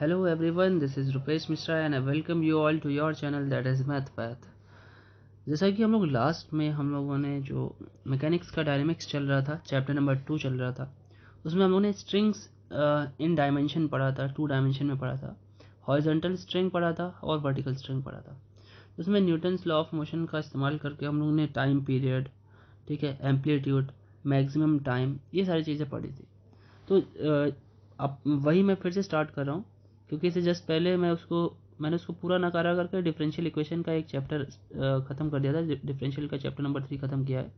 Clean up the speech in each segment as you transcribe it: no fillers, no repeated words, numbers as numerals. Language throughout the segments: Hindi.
Hello everyone, this is Rupesh Mishra and I welcome you all to your channel that is Math Path। जैसा कि हम लोग लास्ट में हम लोगों ने जो मैकेनिक्स का डायनेमिक्स चल रहा था, चैप्टर नंबर 2 चल रहा था, उसमें हम लोगों ने स्ट्रिंग्स इन डायमेंशन पढ़ा था, 2 डायमेंशन में पढ़ा था, हॉरिजॉन्टल स्ट्रिंग पढ़ा था और वर्टिकल स्ट्रिंग पढ़ा था। उसमें न्यूटन्स लॉ ऑफ मोशन का इस्तेमाल करके हम लोगों ने टाइम पीरियड, ठीक है, एम्पलीट्यूड, मैक्सिमम टाइम, ये सारी चीज़ें पढ़ी थी। तो अब वही मैं फिर से स्टार्ट कर रहा हूँ, क्योंकि इससे जस्ट पहले मैंने उसको पूरा नकारा करके डिफरेंशियल इक्वेशन का एक चैप्टर ख़त्म कर दिया था। डिफरेंशियल का चैप्टर नंबर 3 ख़त्म किया है,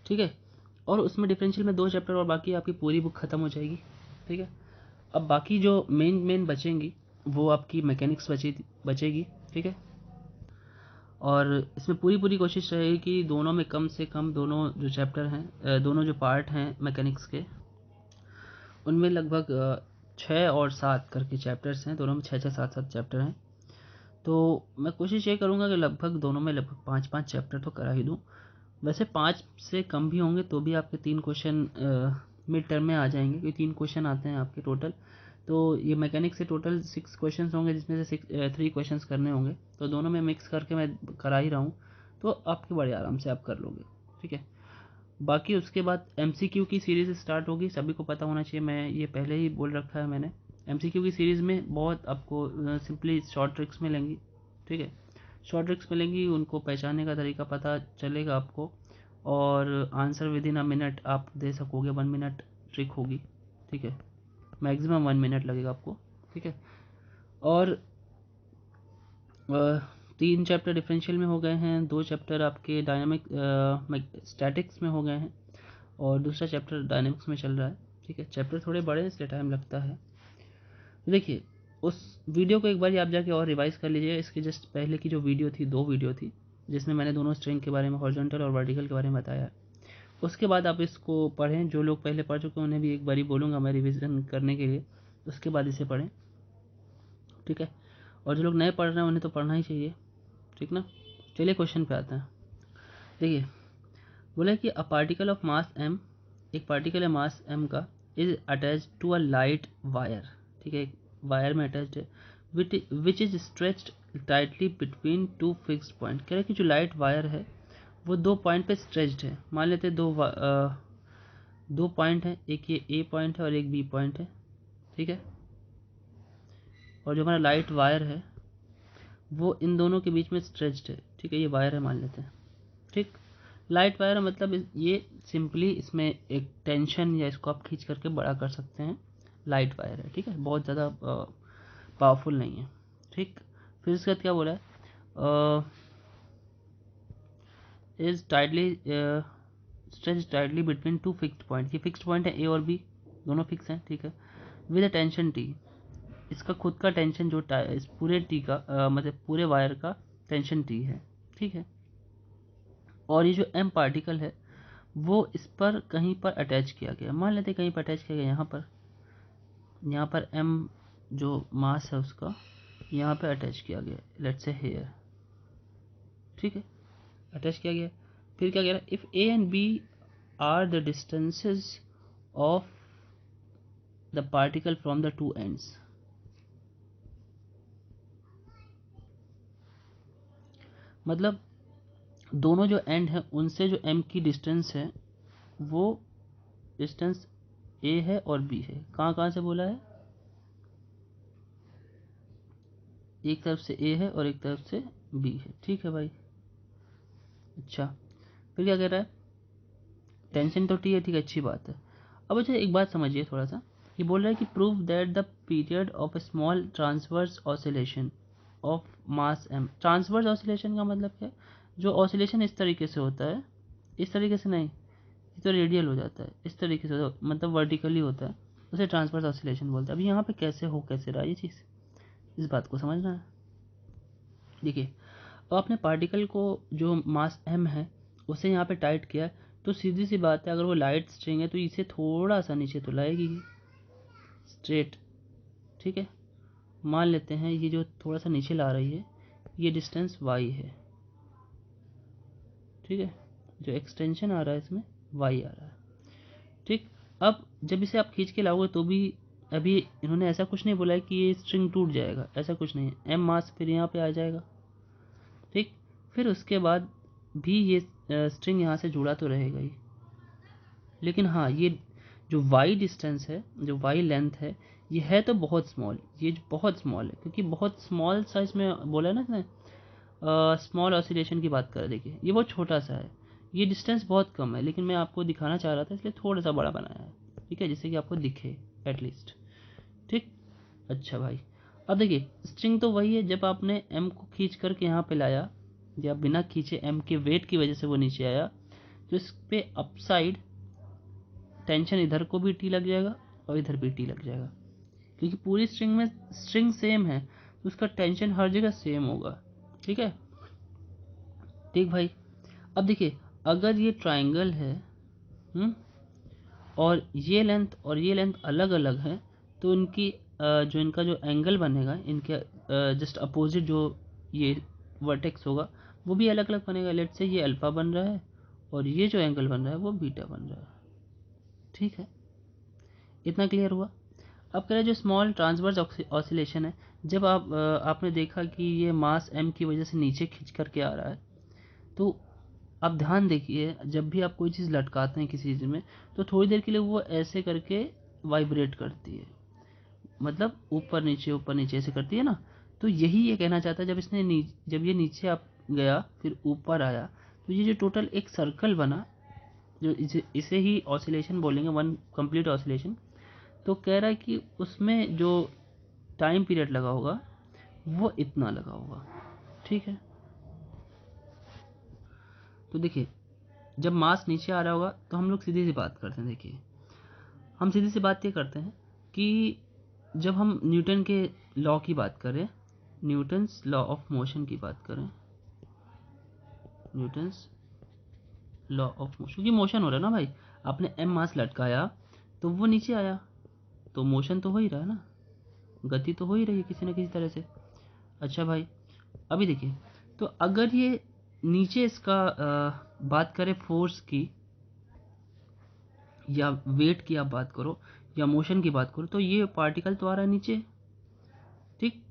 ठीक है। और उसमें डिफरेंशियल में 2 चैप्टर और बाकी, आपकी पूरी बुक ख़त्म हो जाएगी, ठीक है। अब बाकी जो मेन बचेंगी वो आपकी मैकेनिक्स बचेगी, ठीक है। और इसमें पूरी कोशिश रहेगी कि दोनों में कम से कम दोनों जो चैप्टर हैं, दोनों जो पार्ट हैं मैकेनिक्स के, उनमें लगभग 6 और 7 करके चैप्टर्स हैं। दोनों में 6 7 चैप्टर हैं। तो मैं कोशिश ये करूँगा कि लगभग दोनों में लगभग 5 चैप्टर तो करा ही दूँ। वैसे 5 से कम भी होंगे तो भी आपके 3 क्वेश्चन मिड टर्म में आ जाएंगे, क्योंकि 3 क्वेश्चन आते हैं आपके टोटल। तो ये मैकेनिक्स से टोटल 6 क्वेश्चन होंगे, जिसमें से 3 क्वेश्चन करने होंगे। तो दोनों में मिक्स करके मैं करा ही रहा हूँ, तो आपके बड़े आराम से आप कर लोगे, ठीक है। बाकी उसके बाद एमसीक्यू की सीरीज़ स्टार्ट होगी, सभी को पता होना चाहिए, मैं ये पहले ही बोल रखा है मैंने। एमसीक्यू की सीरीज़ में बहुत आपको सिंपली शॉर्ट ट्रिक्स मिलेंगी, ठीक है। शॉर्ट ट्रिक्स मिलेंगी, उनको पहचानने का तरीका पता चलेगा आपको, और answer with in a minute आप दे सकोगे। 1 मिनट ट्रिक होगी, ठीक है, मैक्सिमम 1 मिनट लगेगा आपको, ठीक है। और 3 चैप्टर डिफरेंशियल में हो गए हैं, 2 चैप्टर आपके डायनामिक स्टैटिक्स में हो गए हैं, और दूसरा चैप्टर डायनेमिक्स में चल रहा है, ठीक है। चैप्टर थोड़े बड़े हैं इसलिए टाइम लगता है। तो देखिए, उस वीडियो को एक बार आप जाके और रिवाइज कर लीजिए। इसके जस्ट पहले की जो वीडियो थी, 2 वीडियो थी, जिसमें मैंने दोनों स्ट्रिंग के बारे में, हॉरिजॉन्टल और वर्टिकल के बारे में बताया। उसके बाद आप इसको पढ़ें। जो लोग पहले पढ़ चुके हैं उन्हें भी एक बारी बोलूँगा मैं रिविज़न करने के लिए, उसके बाद इसे पढ़ें, ठीक है। और जो लोग नए पढ़ रहे हैं उन्हें तो पढ़ना ही चाहिए, ठीक ना। चलिए क्वेश्चन पे आते हैं। देखिए, बोला कि a particle of mass m, एक पार्टिकल है मास m का, is attach to a light wire, ठीक है, एक वायर में अटैच्ड है, which is stretched tightly between 2 fixed point. कह रहे हैं कि जो लाइट वायर है वो 2 पॉइंट पे स्ट्रेच्ड है। मान लेते हैं 2 पॉइंट है, एक ये ए पॉइंट है और एक बी पॉइंट है, ठीक है। और जो हमारा लाइट वायर है वो इन दोनों के बीच में स्ट्रेच्ड है, ठीक है। ये वायर है मान लेते हैं, ठीक। लाइट वायर मतलब ये सिंपली इसमें एक टेंशन, या इसको आप खींच करके बड़ा कर सकते हैं, लाइट वायर है, ठीक है, बहुत ज़्यादा पावरफुल नहीं है, ठीक। फिर इसके बाद क्या बोला है, is tightly stretch tightly between 2 fixed point. ये फिक्स्ड पॉइंट है, ए और बी दोनों फिक्स हैं, ठीक है। विद अ टेंशन टी, इसका खुद का टेंशन जो इस पूरे टी का मतलब पूरे वायर का टेंशन टी है, ठीक है। और ये जो एम पार्टिकल है वो इस पर कहीं पर अटैच किया गया, मान लेते कहीं पर अटैच किया गया, यहाँ पर एम जो मास है उसका यहाँ पे अटैच किया गया, लेट्स से हेयर, ठीक है, अटैच किया गया। फिर क्या कह रहा है, if a and b are the distances of the particle from the 2 ends. मतलब दोनों जो एंड है उनसे जो एम की डिस्टेंस है वो डिस्टेंस ए है और बी है। कहाँ कहाँ से बोला है, एक तरफ से ए है और एक तरफ से बी है, ठीक है भाई। अच्छा, फिर क्या कह रहा है, टेंशन तो टी है, ठीक है, अच्छी बात है। अब अच्छा एक बात समझिए थोड़ा सा, ये बोल रहा है कि prove that the period of a small transverse oscillation of mass m. Transverse oscillation का मतलब क्या है, जो ऑसिलेशन इस तरीके से होता है, इस तरीके से नहीं, ये तो रेडियल हो जाता है, इस तरीके से मतलब वर्टिकली होता है, उसे ट्रांसवर्स ऑसिलेशन बोलते हैं। अब यहाँ पे कैसे रहा ये चीज़, इस बात को समझना है। देखिए, अब आपने पार्टिकल को जो मास m है उसे यहाँ पे टाइट किया, तो सीधी सी बात है, अगर वो लाइट स्ट्रिंग है तो इसे थोड़ा सा नीचे तो लाएगी ही, स्ट्रेट, ठीक है। मान लेते हैं ये जो थोड़ा सा नीचे ला रही है ये डिस्टेंस y है, ठीक है, जो एक्सटेंशन आ रहा है इसमें y आ रहा है, ठीक। अब जब इसे आप खींच के लाओगे तो भी अभी इन्होंने ऐसा कुछ नहीं बोला है कि ये स्ट्रिंग टूट जाएगा, ऐसा कुछ नहीं है। एम मास फिर यहाँ पे आ जाएगा, ठीक। फिर उसके बाद भी ये स्ट्रिंग यहाँ से जुड़ा तो रहेगा ही, लेकिन हाँ ये जो वाई डिस्टेंस है, जो वाई लेंथ है, ये है तो बहुत स्मॉल, ये जो बहुत स्मॉल है, क्योंकि बहुत स्मॉल साइज में बोला है ना, स्मॉल ऑसिलेशन की बात करें, देखिए ये बहुत छोटा सा है, ये डिस्टेंस बहुत कम है, लेकिन मैं आपको दिखाना चाह रहा था इसलिए थोड़ा सा बड़ा बनाया है, ठीक है, जिससे कि आपको दिखे एटलीस्ट, ठीक। अच्छा भाई, अब देखिए स्ट्रिंग तो वही है, जब आपने एम को खींच करके यहाँ पे लाया, या बिना खींचे एम के वेट की वजह से वो नीचे आया, तो इस पे अपसाइड टेंशन इधर को भी टी लग जाएगा और इधर भी टी लग जाएगा, क्योंकि पूरी स्ट्रिंग में स्ट्रिंग सेम है तो उसका टेंशन हर जगह सेम होगा, ठीक है। ठीक भाई, अब देखिए अगर ये ट्राइंगल है, और ये लेंथ अलग अलग है, तो इनकी जो इनका जो एंगल बनेगा, इनके जस्ट अपोजिट जो ये वर्टेक्स होगा वो भी अलग अलग बनेगा। लेट से ये अल्फा बन रहा है और ये जो एंगल बन रहा है वो बीटा बन रहा है, ठीक है। इतना क्लियर हुआ। अब कह रहे जो स्मॉल ट्रांसवर्स ऑसिलेशन है, जब आपने देखा कि ये मास एम की वजह से नीचे खींच करके आ रहा है, तो आप ध्यान देखिए जब भी आप कोई चीज़ लटकाते हैं किसी चीज़ में, तो थोड़ी देर के लिए वो ऐसे करके वाइब्रेट करती है, मतलब ऊपर नीचे ऐसे करती है ना। तो यही ये कहना चाहता है, जब ये नीचे आप गया फिर ऊपर आया, तो ये जो टोटल एक सर्कल बना, जो इसे ही ऑसिलेशन बोलेंगे, वन कंप्लीट ऑसिलेशन। तो कह रहा है कि उसमें जो टाइम पीरियड लगा होगा वो इतना लगा होगा, ठीक है। तो देखिए जब मास नीचे आ रहा होगा तो हम लोग सीधी सी बात करते हैं, देखिए हम सीधी सी बात ये करते हैं कि जब हम न्यूटन के लॉ की बात करें, न्यूटन्स लॉ ऑफ मोशन की बात करें, न्यूटन्स लॉ ऑफ मोशन, क्योंकि मोशन हो रहा है ना भाई, आपने एम मास लटकाया तो वो नीचे आया, तो मोशन तो हो ही रहा है ना, गति तो हो ही रही है किसी न किसी तरह से। अच्छा भाई, अभी देखिए, तो अगर ये नीचे इसका बात करें फोर्स की या वेट की आप बात करो या मोशन की बात करो, तो ये पार्टिकल तो आ रहा है नीचे, ठीक।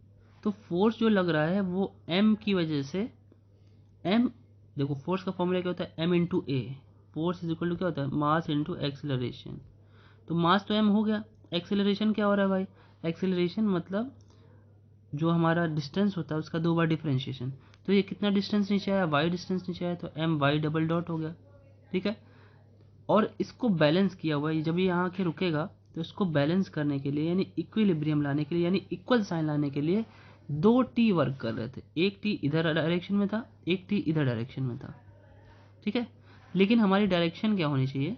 तो फोर्स जो लग रहा है वो एम की वजह से, एम देखो फोर्स का फॉर्मूला क्या होता है, m into a, force is equal to क्या होता है, मास इंटू एक्सेलरेशन। तो मास तो एम हो गया, एक्सेलरेशन क्या हो रहा है भाई, एक्सेलरेशन मतलब जो हमारा डिस्टेंस होता है उसका 2 बार डिफरेंशिएशन। तो ये कितना डिस्टेंस नीचे आया, वाई डिस्टेंस नीचे आया, तो एम वाई डबल डॉट हो गया, ठीक है। और इसको बैलेंस किया हुआ है, जब ये यहाँ के रुकेगा तो इसको बैलेंस करने के लिए, यानी इक्विलिब्रियम लाने के लिए, यानी इक्वल साइन लाने के लिए 2 टी वर्क कर रहे थे, एक टी इधर डायरेक्शन में था, एक टी इधर डायरेक्शन में था, ठीक है। लेकिन हमारी डायरेक्शन क्या होनी चाहिए,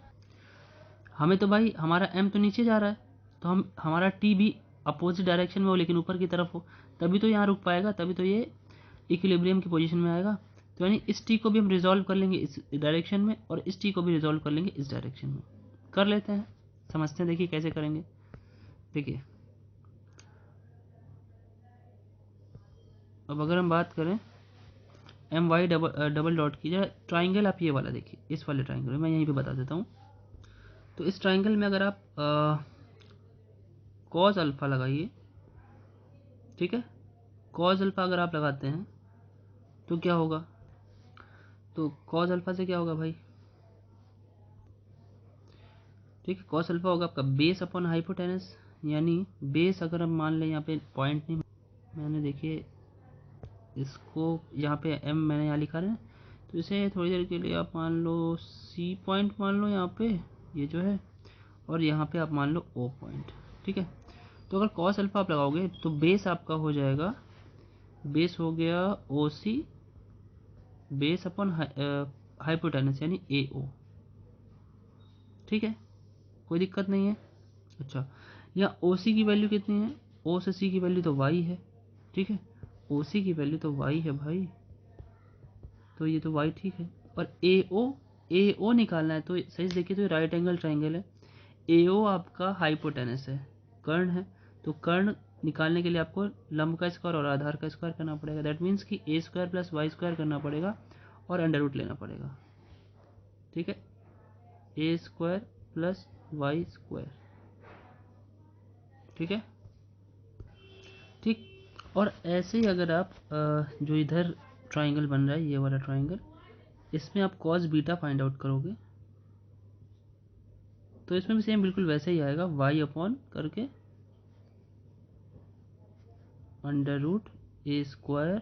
हमें तो भाई हमारा एम तो नीचे जा रहा है, तो हमारा टी भी अपोजिट डायरेक्शन में हो लेकिन ऊपर की तरफ हो, तभी तो यहाँ रुक पाएगा, तभी तो ये इक्विलिब्रियम की पोजीशन में आएगा। तो यानी इस टी को भी हम रिजॉल्व कर लेंगे इस डायरेक्शन में, और इस टी को भी रिजॉल्व कर लेंगे इस डायरेक्शन में। कर लेते हैं, समझते हैं, देखिए कैसे करेंगे। देखिए अब अगर हम बात करें एम वाई डबल डॉट की, जरा ट्राइंगल आप ये वाला देखिए, इस वाले ट्राइंगल मैं यहीं पे बता देता हूँ। तो इस ट्राइंगल में अगर आप कॉस अल्फा लगाइए, ठीक है, कॉस अल्फा अगर आप लगाते हैं तो क्या होगा, तो कॉस अल्फा से क्या होगा भाई, ठीक है, कॉस अल्फा होगा आपका बेस अपॉन हाइपोटेनस, यानी बेस अगर हम मान लें, यहाँ पे पॉइंट नहीं मैंने, देखिए इसको यहाँ पे एम मैंने यहाँ लिखा है, तो इसे थोड़ी देर के लिए आप मान लो सी पॉइंट मान लो यहाँ पे, ये जो है, और यहाँ पे आप मान लो ओ पॉइंट, ठीक है। तो अगर कॉस अल्फा आप लगाओगे तो बेस आपका हो जाएगा, बेस हो गया ओ सी बेस अपॉन हाइपोटेनस यानी ए ओ, ठीक है, कोई दिक्कत नहीं है। अच्छा, यहाँ ओ सी की वैल्यू कितनी है, ओ से सी की वैल्यू तो वाई है, ठीक है, ओ सी की वैल्यू तो वाई है भाई, तो ये तो वाई ठीक है। और ए ओ निकालना है, तो सही से देखिए तो राइट एंगल ट्राइंगल है, ए ओ आपका हाइपोटेनस है, कर्ण है, तो कर्ण निकालने के लिए आपको लंब का स्क्वायर और आधार का स्क्वायर करना पड़ेगा, दैट मीन्स कि ए स्क्वायर प्लस वाई स्क्वायर करना पड़ेगा और अंडर रूट लेना पड़ेगा, ठीक है, ए स्क्वायर प्लस वाई स्क्वायर, ठीक है, ठीक। और ऐसे ही अगर आप जो इधर ट्राइंगल बन रहा है, ये वाला ट्राइंगल, इसमें आप कॉस बीटा फाइंड आउट करोगे तो इसमें भी सेम बिल्कुल वैसे ही आएगा, y अपॉन करके under root a square,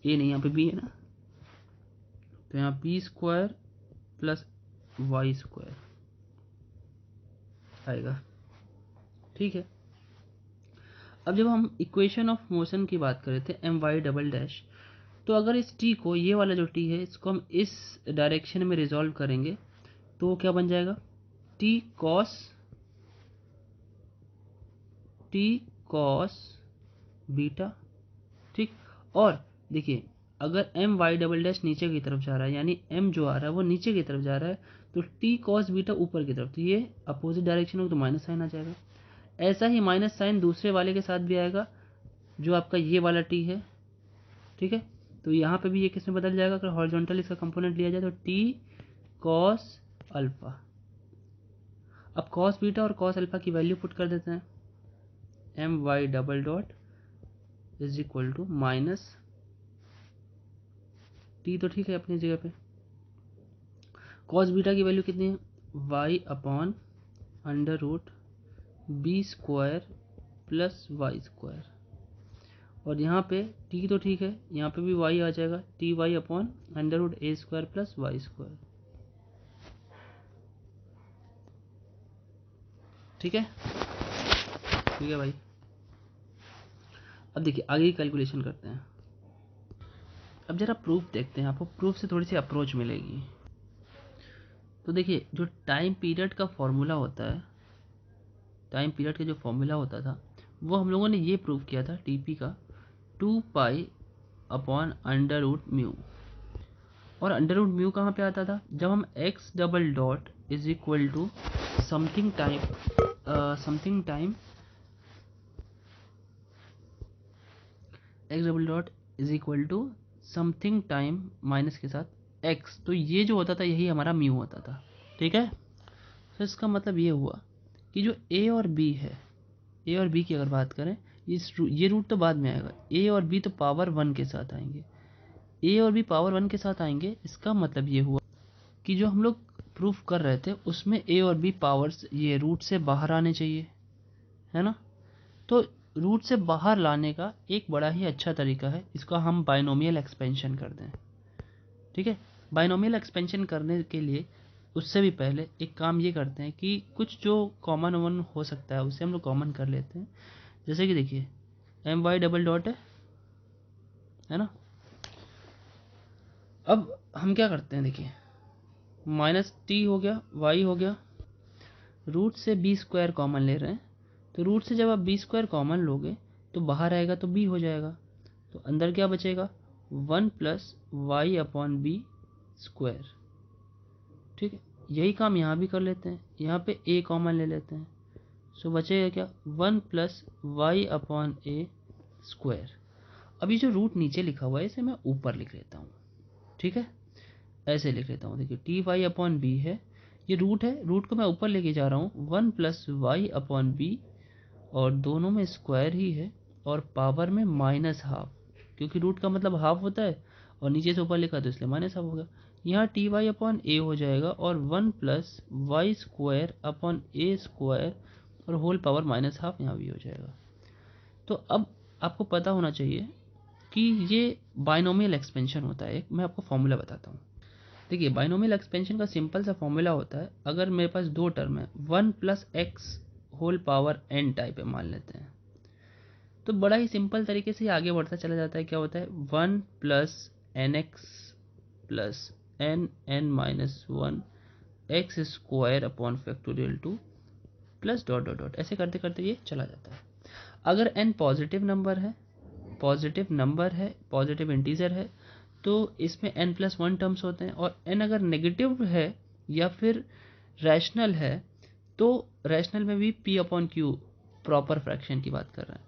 a नहीं यहाँ पे b है ना, तो यहाँ b square plus y square आएगा। ठीक है, अब जब हम इक्वेशन ऑफ मोशन की बात कर रहे थे एम वाई डबल डैश, तो अगर इस t को, ये वाला जो t है, इसको हम इस डायरेक्शन में रिजॉल्व करेंगे तो क्या बन जाएगा, t कॉस बीटा। ठीक, और देखिए अगर एम वाई डबल डैश नीचे की तरफ जा रहा है, यानी m जो आ रहा है वो नीचे की तरफ जा रहा है, तो t कॉस बीटा ऊपर की तरफ, तो ये अपोजिट डायरेक्शन हो तो माइनस साइन आ जाएगा। ऐसा ही माइनस साइन दूसरे वाले के साथ भी आएगा, जो आपका ये वाला t है। ठीक है, तो यहाँ पे भी ये किस में बदल जाएगा, अगर हॉरिजॉन्टल इसका कंपोनेंट लिया जाए तो t कॉस अल्फा। अब कॉस बीटा और कॉस अल्फा की वैल्यू पुट कर देते हैं, m y double dot is equal to minus t, तो ठीक है अपनी जगह पे, कॉस बीटा की वैल्यू कितनी है, y upon under root b square plus y square, और यहाँ पे टी तो ठीक है, यहाँ पे भी वाई आ जाएगा, t y upon under root a square plus y square. ठीक है, ठीक है भाई। अब देखिए आगे की कैलकुलेशन करते हैं। अब जरा प्रूफ देखते हैं, आपको प्रूफ से थोड़ी सी अप्रोच मिलेगी। तो देखिए जो टाइम पीरियड का फॉर्मूला होता है, टाइम पीरियड का जो फॉर्मूला होता था वो हम लोगों ने ये प्रूव किया था टीपी का, 2 pi upon under root mu. और अंडर रूट म्यू कहाँ पे आता था, जब हम x double dot is equal to something time x double dot is equal to something time minus के साथ एक्स, तो ये जो होता था यही हमारा म्यू होता था। ठीक है, तो इसका मतलब ये हुआ कि जो ए और बी है, ए और बी की अगर बात करें, ये रूट तो बाद में आएगा, ए और बी तो पावर 1 के साथ आएंगे, ए और बी पावर 1 के साथ आएंगे। इसका मतलब ये हुआ कि जो हम लोग प्रूफ कर रहे थे उसमें ए और बी पावर्स ये रूट से बाहर आने चाहिए, है ना। तो रूट से बाहर लाने का एक बड़ा ही अच्छा तरीका है, इसका हम बाइनोमियल एक्सपेंशन कर दें। ठीक है, बाइनोमियल एक्सपेंशन करने के लिए उससे भी पहले एक काम ये करते हैं कि कुछ जो कॉमन वन हो सकता है उसे हम लोग कॉमन कर लेते हैं। जैसे कि देखिए एम वाई डबल डॉट है ना। अब हम क्या करते हैं, देखिए माइनस टी हो गया, वाई हो गया, रूट से बी स्क्वायर कॉमन ले रहे हैं, तो रूट से जब आप बी स्क्वायर कॉमन लोगे तो बाहर आएगा तो बी हो जाएगा, तो अंदर क्या बचेगा, 1 plus y upon b square. ठीक है, यही काम यहाँ भी कर लेते हैं, यहाँ पे a कॉमन ले लेते हैं, सो बचेगा क्या, 1 plus y upon a square. अब ये जो रूट नीचे लिखा हुआ है इसे मैं ऊपर लिख लेता हूँ। ठीक है, ऐसे लिख लेता हूँ, देखिए टी वाई अपॉन बी है, ये रूट है, रूट को मैं ऊपर लेके जा रहा हूँ, 1 प्लस वाई अपॉन बी, और दोनों में स्क्वायर ही है, और पावर में माइनस हाफ, क्योंकि रूट का मतलब हाफ होता है और नीचे से ऊपर लिखा तो इसलिए माइनस हाफ होगा। यहाँ टी वाई अपॉन ए हो जाएगा, और 1 plus y square upon a square, और होल पावर माइनस हाफ यहाँ भी हो जाएगा। तो अब आपको पता होना चाहिए कि ये बाइनोमियल एक्सपेंशन होता है। एक मैं आपको फॉर्मूला बताता हूँ। देखिए बाइनोमियल एक्सपेंशन का सिंपल सा फॉर्मूला होता है, अगर मेरे पास दो टर्म है, 1 plus x whole power n type है मान लेते हैं, तो बड़ा ही सिंपल तरीके से आगे बढ़ता चला जाता है। क्या होता है, 1 plus n x plus n n minus 1 x square upon factorial 2 plus dot dot dot, ऐसे करते करते ये चला जाता है। अगर एन पॉजिटिव नंबर है, पॉजिटिव इंटीजर है, तो इसमें n प्लस 1 टर्म्स होते हैं, और n अगर नेगेटिव है या फिर रैशनल है, तो रैशनल में भी p upon Q proper fraction की बात कर रहे हैं,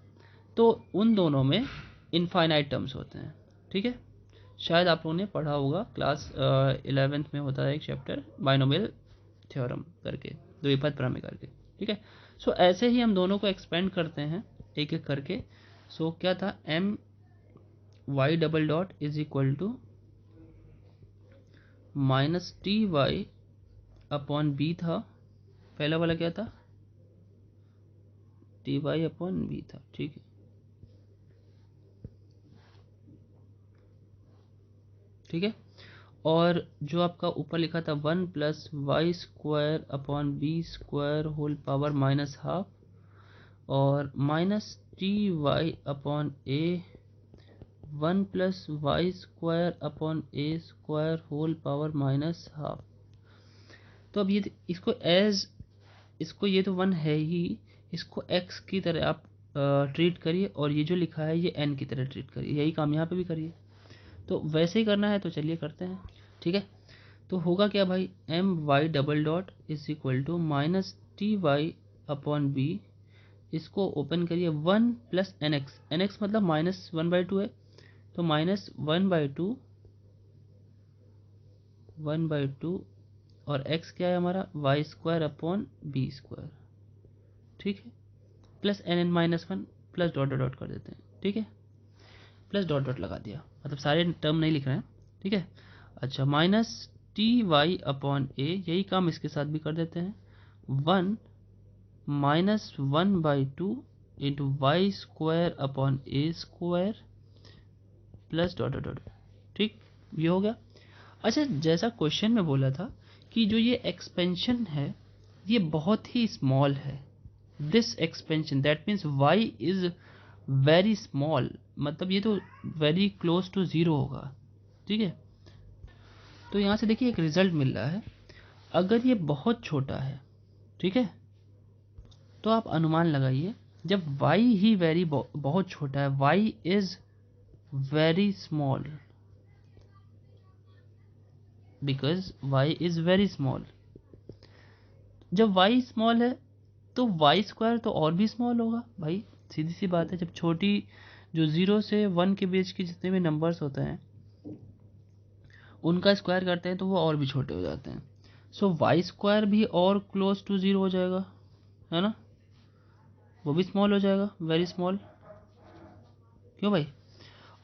तो उन दोनों में इनफाइनाइट टर्म्स होते हैं। ठीक है, शायद आप लोगों ने पढ़ा होगा, क्लास 11th में होता है एक चैप्टर बाइनोमियल थ्योरम करके, द्विपद प्रमेय करके। ठीक है। सो ऐसे ही हम दोनों को एक्सपेंड करते हैं एक एक करके। सो क्या था, m y double dot is equal to minus t y upon b था, पहला वाला क्या था, टी वाई अपॉन बी था, ठीक है। ठीक है, और जो आपका ऊपर लिखा था 1 plus y square upon b square whole power minus half, और minus t y upon a 1 plus y square upon a square whole power minus half. तो अब ये इसको एज, इसको ये तो 1 है ही, इसको x की तरह आप ट्रीट करिए, और ये जो लिखा है ये n की तरह ट्रीट करिए, यही काम यहाँ पे भी करिए। तो वैसे ही करना है, तो चलिए करते हैं। ठीक है, तो होगा क्या भाई, m y double dot is equal to minus t y upon b, इसको ओपन करिए 1 plus n x, n x मतलब माइनस 1/2 है, तो माइनस 1/2, 1/2, और x क्या है हमारा, y square upon b square, ठीक है, plus n n minus 1, plus dot dot dot कर देते हैं, ठीक है, प्लस डॉट डॉट लगा दिया, मतलब सारे टर्म नहीं लिख रहे हैं, ठीक है। अच्छा, minus t y upon a, यही काम इसके साथ भी कर देते हैं, 1 minus 1/2 into y square upon a square plus dot dot dot, ठीक, ये हो गया। अच्छा, जैसा क्वेश्चन में बोला था कि जो ये एक्सपेंशन है ये बहुत ही स्मॉल है, this expansion that means y is very small, मतलब ये तो वेरी क्लोज टू जीरो होगा, ठीक है। तो यहाँ से देखिए एक रिजल्ट मिल रहा है, अगर ये बहुत छोटा है, ठीक है, तो आप अनुमान लगाइए, जब y ही वेरी बहुत छोटा है, y is very small, because y is very small, जब y स्मॉल है तो वाई स्क्वायर तो और भी स्मॉल होगा भाई, सीधी सी बात है, जब छोटी जो 0 से 1 के बीच के जितने भी नंबर्स होते हैं उनका स्क्वायर करते हैं तो वो और भी छोटे हो जाते हैं, सो वाई स्क्वायर भी और क्लोज टू 0 हो जाएगा, है ना, वो भी स्मॉल हो जाएगा, वेरी स्मॉल, क्यों भाई।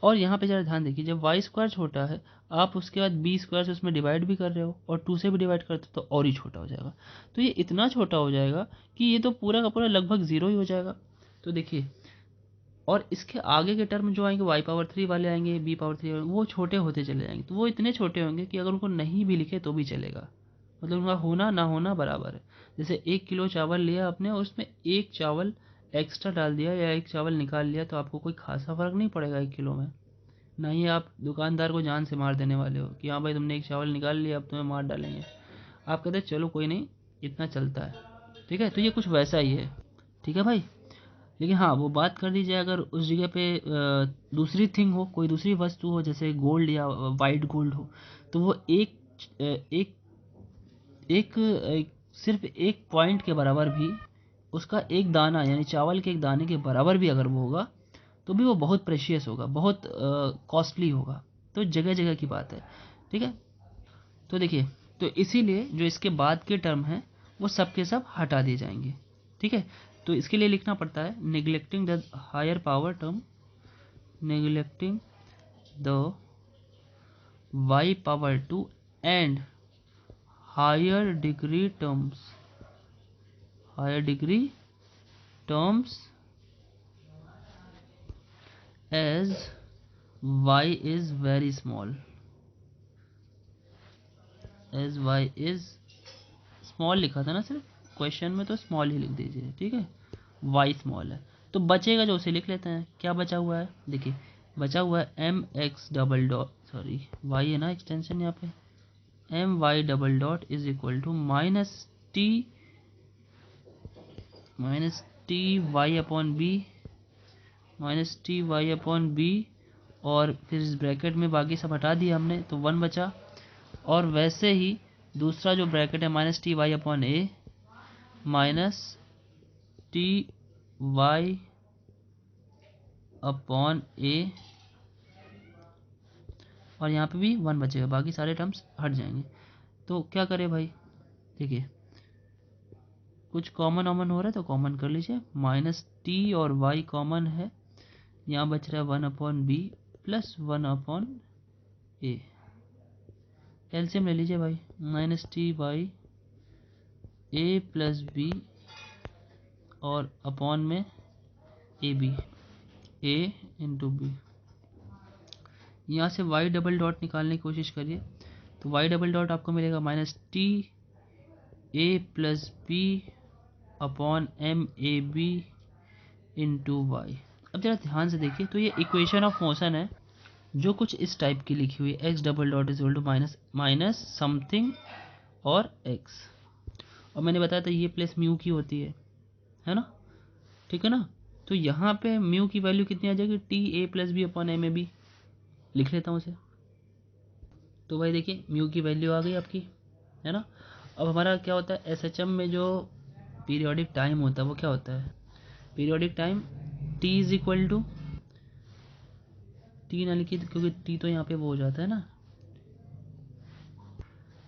और यहाँ पे जरा ध्यान देखिए, जब वाई स्क्वायर छोटा है, आप उसके बाद बी स्क्वायर से उसमें डिवाइड भी कर रहे हो और 2 से भी डिवाइड करते हो तो और ही छोटा हो जाएगा, तो ये इतना छोटा हो जाएगा कि ये तो पूरा का पूरा लगभग 0 ही हो जाएगा। तो देखिए, और इसके आगे के टर्म जो आएंगे y⁻3 वाले आएंगे, b⁻3 वाले, वो छोटे होते चले जाएंगे, तो वो इतने छोटे होंगे कि अगर उनको नहीं भी लिखे तो भी चलेगा, मतलब उनका होना ना होना बराबर है। जैसे 1 किलो चावल लिया आपने और उसमें एक चावल एक्स्ट्रा डाल दिया या एक चावल निकाल लिया, तो आपको कोई खासा फर्क नहीं पड़ेगा 1 किलो में, ना ही आप दुकानदार को जान से मार देने वाले हो कि हाँ भाई तुमने एक चावल निकाल लिया अब तुम्हें मार डालेंगे, आप कहते चलो कोई नहीं, इतना चलता है, ठीक है। तो ये कुछ वैसा ही है, ठीक है भाई। लेकिन हाँ, वो बात कर दी जाए, अगर उस जगह पे दूसरी थिंग हो, कोई दूसरी वस्तु हो, जैसे गोल्ड या वाइट गोल्ड हो, तो वो एक सिर्फ एक पॉइंट के बराबर भी, उसका एक दाना यानी चावल के एक दाने के बराबर भी अगर वो होगा तो भी वो बहुत प्रेशियस होगा, बहुत कॉस्टली होगा, तो जगह जगह की बात है, ठीक है। तो देखिए, तो इसीलिए जो इसके बाद के टर्म हैं वो सब के सब हटा दिए जाएंगे, ठीक है। तो इसके लिए लिखना पड़ता है neglecting the higher power term, neglecting the y⁻2 and higher degree terms, higher degree terms as y is very small, as y is small लिखा था ना सिर्फ क्वेश्चन में, तो स्मॉल ही लिख दीजिए, ठीक है, y स्मॉल है। तो बचेगा जो, उसे लिख लेते हैं, क्या बचा हुआ है, देखिए बचा हुआ है m x double dot, sorry y है ना एक्सटेंशन यहाँ पे, m y double dot is equal to minus t y upon b, minus t y upon b, और फिर इस ब्रैकेट में बाकी सब हटा दिया हमने तो 1 बचा, और वैसे ही दूसरा जो ब्रैकेट है माइनस टी वाई अपॉन ए, माइनस टी वाई अपॉन ए, और यहाँ पे भी 1 बचेगा, बाकी सारे टर्म्स हट जाएंगे। तो क्या करें भाई, देखिए कुछ कॉमन ऑमन हो रहा है तो कॉमन कर लीजिए, माइनस टी और वाई कॉमन है, यहाँ बच रहा है 1/b प्लस 1/a। एलसीएम ले लीजिए भाई, minus t by a plus b और अपॉन में a b, a into b. यहाँ से वाई डबल डॉट निकालने की कोशिश करिए, तो वाई डबल डॉट आपको मिलेगा minus t a plus b upon m a b into y. अब जरा ध्यान से देखिए, तो ये इक्वेशन ऑफ मोशन है जो कुछ इस टाइप की लिखी हुई है, x double dot is equal to minus something और एक्स, और मैंने बताया था ये प्लेस म्यू की होती है ना, ठीक है ना। तो यहाँ पे म्यू की वैल्यू कितनी आ जाएगी, t a plus b upon m a b, लिख लेता हूँ उसे। तो भाई देखिए म्यू की वैल्यू आ गई आपकी, है ना। अब हमारा क्या होता है, एसएचएम में जो पीरियोडिक टाइम होता है वो क्या होता है, periodic time t is equal to, t ना लिखिए क्योंकि टी तो यहाँ पे वो हो जाता है ना,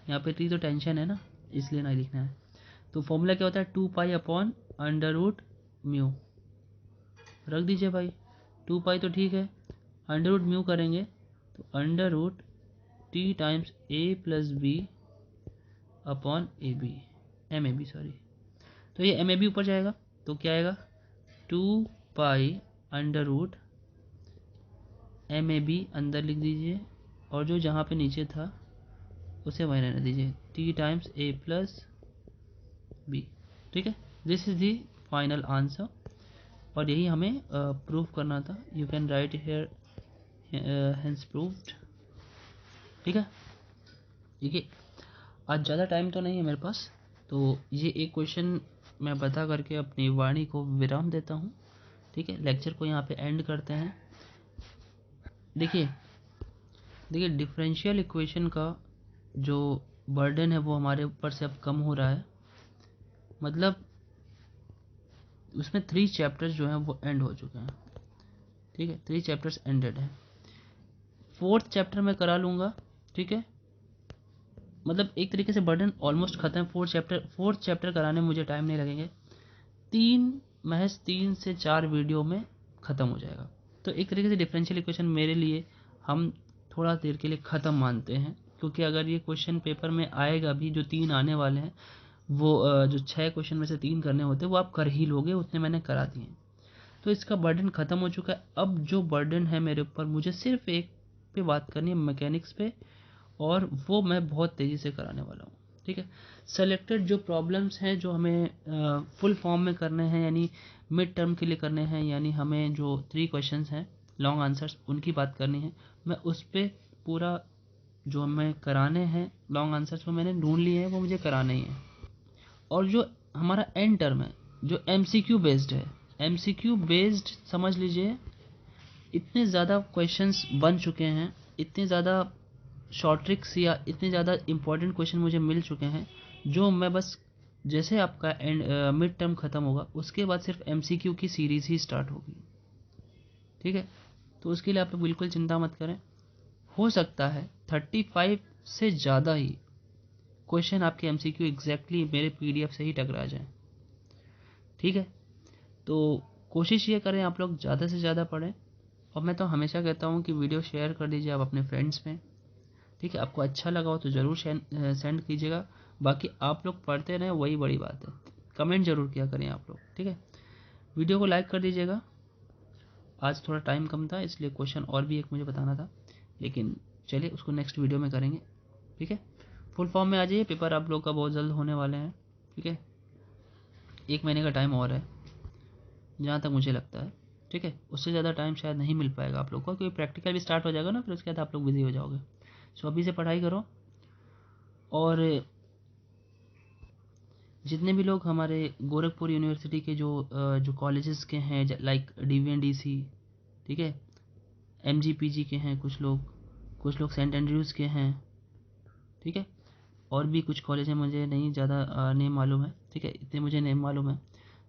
यहाँ पे टी तो टेंशन है ना, इसलिए नहीं लिखना है। तो फॉर्मूला क्या होता है, 2 pi upon under root mu, रख दीजिए भाई। 2 पाई तो ठीक है, अंडर रूट म्यू करेंगे तो under root t times a plus b upon a b, m a b sorry. तो ये एम ए बी ऊपर जाएगा तो क्या आएगा, 2 pi under root m a b अंदर लिख दीजिए, और जो जहाँ पे नीचे था उसे वहीं रहने दीजिए, t times a plus b. ठीक है, this is the final answer, और यही हमें प्रूव करना था। You can write here hence proved. ठीक है, देखिए आज ज़्यादा टाइम तो नहीं है मेरे पास, तो ये एक क्वेश्चन मैं बता करके अपनी वाणी को विराम देता हूँ। ठीक है, लेक्चर को यहाँ पे एंड करते हैं। देखिए डिफरेंशियल इक्वेशन का जो बर्डन है वो हमारे ऊपर से अब कम हो रहा है, मतलब उसमें 3 चैप्टर्स जो हैं वो एंड हो चुके हैं। ठीक है, 3 चैप्टर्स एंडेड हैं, 4th चैप्टर मैं करा लूँगा। ठीक है, मतलब एक तरीके से बर्डन ऑलमोस्ट खत्म है। 4th चैप्टर कराने में मुझे टाइम नहीं लगेंगे, महज 3 से 4 वीडियो में ख़त्म हो जाएगा। तो एक तरीके से डिफरेंशियल इक्वेशन मेरे लिए हम थोड़ा देर के लिए ख़त्म मानते हैं, क्योंकि अगर ये क्वेश्चन पेपर में आएगा भी, जो 3 आने वाले हैं वो जो 6 क्वेश्चन में से 3 करने होते हैं वो आप कर ही लोगे, उतने मैंने करा दिए। तो इसका बर्डन ख़त्म हो चुका है। अब जो बर्डन है मेरे ऊपर, मुझे सिर्फ एक पे बात करनी है, मैकेनिक्स पे, और वो मैं बहुत तेज़ी से कराने वाला हूँ। ठीक है, सेलेक्टेड जो प्रॉब्लम्स हैं जो हमें फुल फॉर्म में करने हैं, यानी मिड टर्म के लिए करने हैं, यानी हमें जो 3 क्वेश्चंस हैं लॉन्ग आंसर्स उनकी बात करनी है, मैं उस पर पूरा जो हमें कराने हैं लॉन्ग आंसर्स वो मैंने ढूंढ लिए हैं, वो मुझे कराने ही हैं। और जो हमारा एंड टर्म है जो एमसीक्यू बेस्ड है, एमसीक्यू बेस्ड समझ लीजिए, इतने ज़्यादा क्वेश्चंस बन चुके हैं, इतने ज़्यादा शॉर्ट ट्रिक्स या इतने ज़्यादा इंपॉर्टेंट क्वेश्चन मुझे मिल चुके हैं, जो मैं बस जैसे आपका एंड मिड टर्म ख़त्म होगा उसके बाद सिर्फ एमसीक्यू की सीरीज़ ही स्टार्ट होगी। ठीक है, तो उसके लिए आप बिल्कुल चिंता मत करें, हो सकता है 35 से ज़्यादा ही क्वेश्चन आपके एमसीक्यू एग्जैक्टली मेरे पीडीएफ से ही टकरा जाएं। ठीक है, तो कोशिश ये करें आप लोग ज़्यादा से ज़्यादा पढ़ें, और मैं तो हमेशा कहता हूँ कि वीडियो शेयर कर दीजिए आप अपने फ्रेंड्स में। ठीक है, आपको अच्छा लगा हो तो ज़रूर सेंड कीजिएगा, बाकी आप लोग पढ़ते रहें वही बड़ी बात है। कमेंट ज़रूर किया करें आप लोग। ठीक है, वीडियो को लाइक कर दीजिएगा। आज थोड़ा टाइम कम था इसलिए क्वेश्चन और भी एक मुझे बताना था, लेकिन चलिए उसको नेक्स्ट वीडियो में करेंगे। ठीक है, फुल फॉर्म में आ जाइए, पेपर आप लोग का बहुत जल्द होने वाले हैं। ठीक है, 1 महीने का टाइम और है जहाँ तक मुझे लगता है। ठीक है, उससे ज़्यादा टाइम शायद नहीं मिल पाएगा आप लोग को, क्योंकि प्रैक्टिकल भी स्टार्ट हो जाएगा ना, फिर उसके बाद आप लोग बिजी हो जाओगे। सो अभी से पढ़ाई करो, और जितने भी लोग हमारे गोरखपुर यूनिवर्सिटी के जो कॉलेजेस के हैं, लाइक डीवीएनडीसी, ठीक है, एमजीपीजी के हैं कुछ लोग सेंट एंड्रयूज़ के हैं। ठीक है, और भी कुछ कॉलेज हैं, मुझे नहीं ज़्यादा नेम मालूम है। ठीक है, इतने मुझे नेम मालूम है।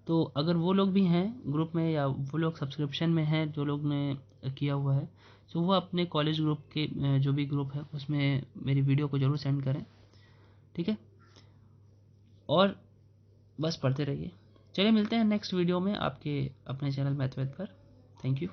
तो अगर वो लोग भी हैं ग्रुप में, या वो लोग सब्सक्रिप्शन में हैं जो लोग ने किया हुआ है, तो वो अपने कॉलेज ग्रुप के जो भी ग्रुप है उसमें मेरी वीडियो को ज़रूर सेंड करें। ठीक है, और बस पढ़ते रहिए। चलिए मिलते हैं नेक्स्ट वीडियो में आपके अपने चैनल मैथमेथ पर। Thank you.